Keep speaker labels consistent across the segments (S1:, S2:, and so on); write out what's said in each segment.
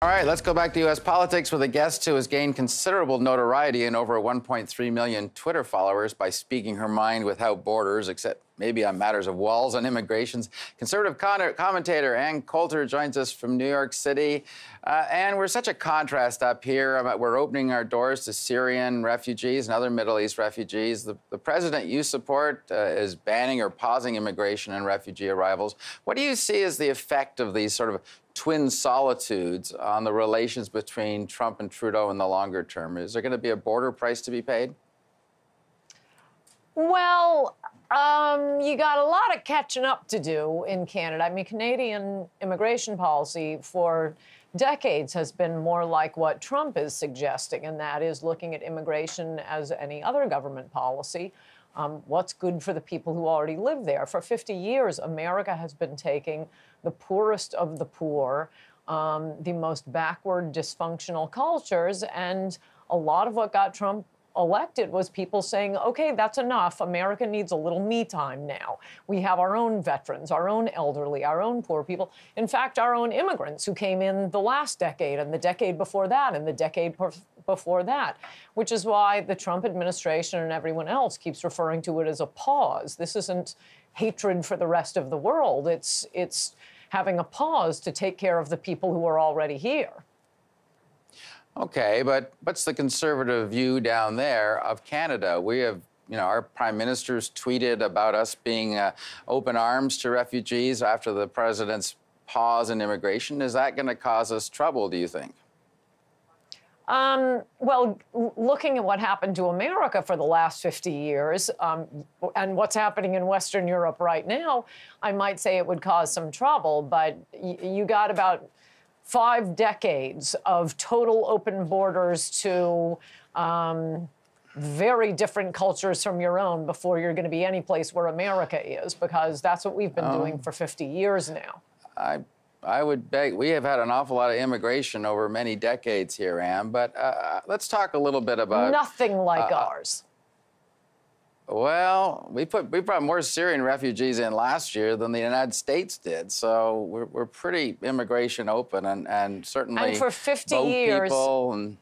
S1: All right, let's go back to U.S. politics with a guest who has gained considerable notoriety and over 1.3 million Twitter followers by speaking her mind without borders, except maybe on matters of walls and immigrations. Conservative commentator Ann Coulter joins us from New York City. And we're such a contrast up here. We're opening our doors to Syrian refugees and other Middle East refugees. The president you support is banning or pausing immigration and refugee arrivals. What do you see as the effect of these sort of twin solitudes on the relations between Trump and Trudeau in the longer term? Is there going to be a border price to be paid?
S2: Well, you got a lot of catching up to do in Canada. I mean, Canadian immigration policy for decades has been more like what Trump is suggesting, and that is looking at immigration as any other government policy. What's good for the people who already live there. For 50 years, America has been taking the poorest of the poor, the most backward, dysfunctional cultures, and a lot of what got Trump elected was people saying, okay, that's enough. America needs a little me time now. We have our own veterans, our own elderly, our own poor people. In fact, our own immigrants who came in the last decade and the decade before that and the decade before that, which is why the Trump administration and everyone else keeps referring to it as a pause. This isn't hatred for the rest of the world. It's having a pause to take care of the people who are already here.
S1: Okay, but what's the conservative view down there of Canada? We have, our prime minister's tweeted about us being open arms to refugees after the president's pause in immigration. Is that going to cause us trouble, do you think?
S2: Well, looking at what happened to America for the last 50 years and what's happening in Western Europe right now, I might say it would cause some trouble, but you got about 5 decades of total open borders to very different cultures from your own before you're going to be any place where America is, because that's what we've been doing for 50 years now.
S1: I would beg. We have had an awful lot of immigration over many decades here, Ann, but let's talk a little bit about...
S2: Nothing like ours.
S1: Well, we brought more Syrian refugees in last year than the United States did, so we're pretty immigration open, and certainly
S2: and for 50
S1: boat
S2: years,
S1: people and...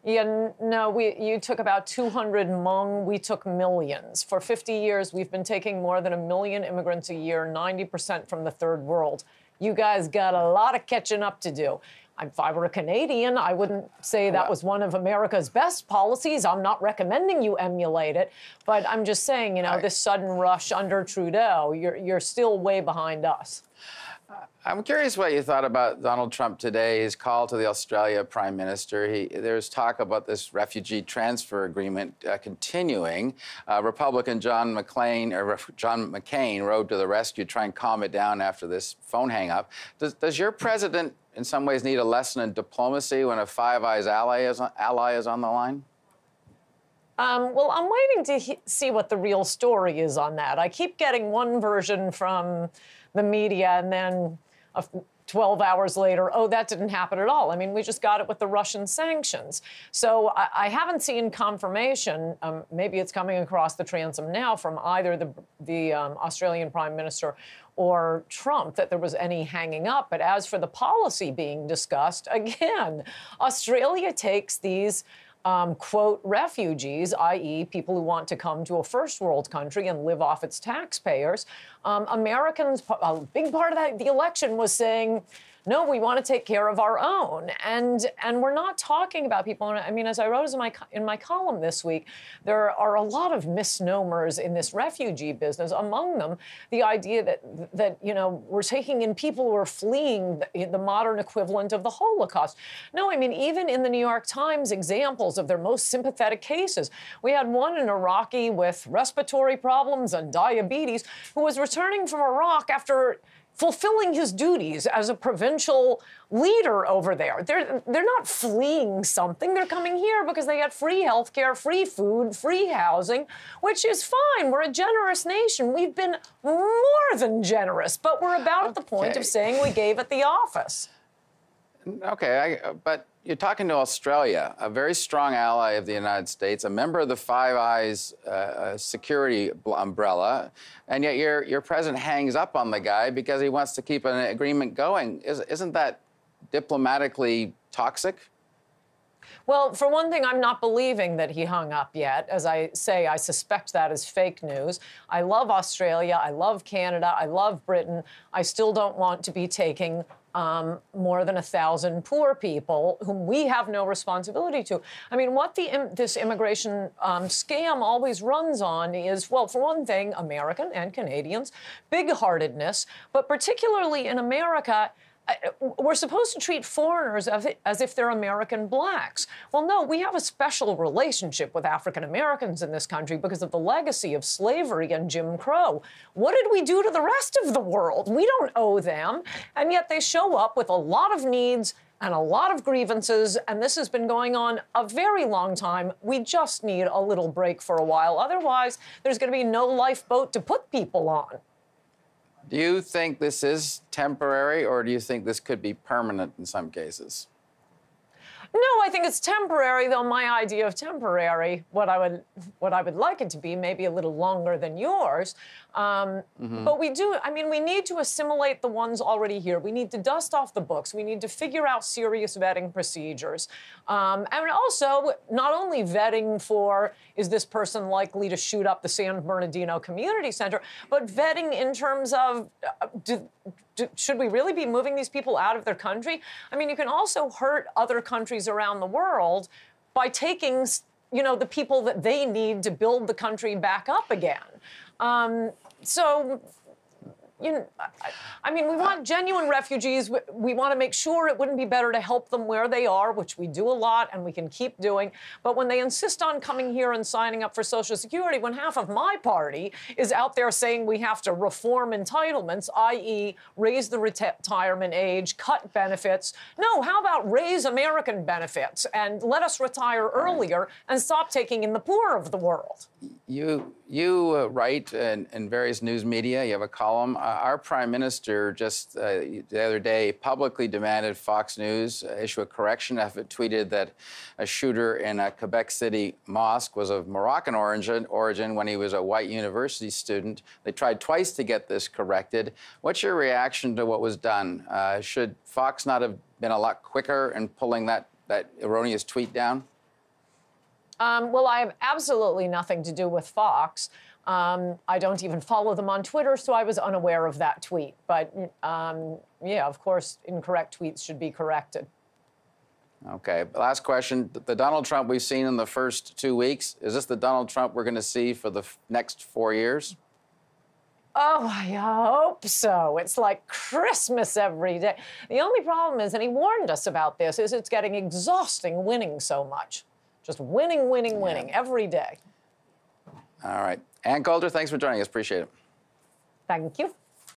S2: Yeah, no, you took about 200 Hmong, we took millions. For 50 years, we've been taking more than 1 million immigrants a year, 90% from the third world. You guys got a lot of catching up to do. If I were a Canadian, I wouldn't say that was one of America's best policies. I'm not recommending you emulate it, but I'm just saying, this sudden rush under Trudeau, you're still way behind us.
S1: I'm curious what you thought about Donald Trump today, his call to the Australia Prime Minister. There's talk about this refugee transfer agreement continuing. Republican John McCain rode to the rescue to try and calm it down after this phone hang-up. Does your president in some ways need a lesson in diplomacy when a Five Eyes ally is on the line?
S2: Well, I'm waiting to see what the real story is on that. I keep getting one version from the media, and then 12 hours later, oh, that didn't happen at all. I mean, we just got it with the Russian sanctions. So I haven't seen confirmation, maybe it's coming across the transom now, from either the Australian Prime Minister or Trump, that there was any hanging up. But as for the policy being discussed, again, Australia takes these quote, refugees, i.e. people who want to come to a first world country and live off its taxpayers. Americans, a big part of the election was saying, no, we want to take care of our own. And we're not talking about people. I mean, as I wrote in my column this week, there are a lot of misnomers in this refugee business. Among them, the idea that we're taking in people who are fleeing the modern equivalent of the Holocaust. No, I mean, even in the New York Times examples of their most sympathetic cases, we had one an Iraqi with respiratory problems and diabetes who was returning from Iraq after fulfilling his duties as a provincial leader over there. They're not fleeing something. They're coming here because they get free health care, free food, free housing, which is fine. We're a generous nation. We've been more than generous, but we're about at the point of saying we gave at the office.
S1: Okay, but you're talking to Australia, a very strong ally of the United States, a member of the Five Eyes security umbrella, and yet your president hangs up on the guy because he wants to keep an agreement going. Isn't that diplomatically toxic?
S2: Well, for one thing, I'm not believing that he hung up yet. As I say, I suspect that is fake news. I love Australia. I love Canada. I love Britain. I still don't want to be taking more than 1,000 poor people whom we have no responsibility to. I mean, what this immigration scam always runs on is, well, for one thing, American and Canadians, big-heartedness, but particularly in America, we're supposed to treat foreigners as if they're American blacks. Well, no, we have a special relationship with African Americans in this country because of the legacy of slavery and Jim Crow. What did we do to the rest of the world? We don't owe them. And yet they show up with a lot of needs and a lot of grievances, and this has been going on a very long time. We just need a little break for a while. Otherwise, there's going to be no lifeboat to put people on.
S1: Do you think this is temporary, or do you think this could be permanent in some cases?
S2: No, I think it's temporary, though my idea of temporary, what I would like it to be, maybe a little longer than yours. But we need to assimilate the ones already here. We need to dust off the books. We need to figure out serious vetting procedures. And also, not only vetting for, is this person likely to shoot up the San Bernardino Community Center, but vetting in terms of, should we really be moving these people out of their country? I mean, you can also hurt other countries around the world by taking, the people that they need to build the country back up again. We want genuine refugees. We want to make sure it wouldn't be better to help them where they are, which we do a lot and we can keep doing. But when they insist on coming here and signing up for Social Security, when half of my party is out there saying we have to reform entitlements, i.e. raise the retirement age, cut benefits. No, how about raise American benefits and let us retire earlier and stop taking in the poor of the world?
S1: You write in various news media. You have a column. Our prime minister just the other day publicly demanded Fox News issue a correction after it tweeted that a shooter in a Quebec City mosque was of Moroccan origin when he was a white university student. They tried twice to get this corrected. What's your reaction to what was done? Should Fox not have been a lot quicker in pulling that erroneous tweet down?
S2: Well, I have absolutely nothing to do with Fox. I don't even follow them on Twitter, so I was unaware of that tweet. But, yeah, of course, incorrect tweets should be corrected.
S1: Okay. Last question. The Donald Trump we've seen in the first 2 weeks, is this the Donald Trump we're going to see for the next 4 years?
S2: Oh, I hope so. It's like Christmas every day. The only problem is, and he warned us about this, is it's getting exhausting winning so much. Just winning, winning, winning every day.
S1: All right. Ann Coulter, thanks for joining us. Appreciate it.
S2: Thank you.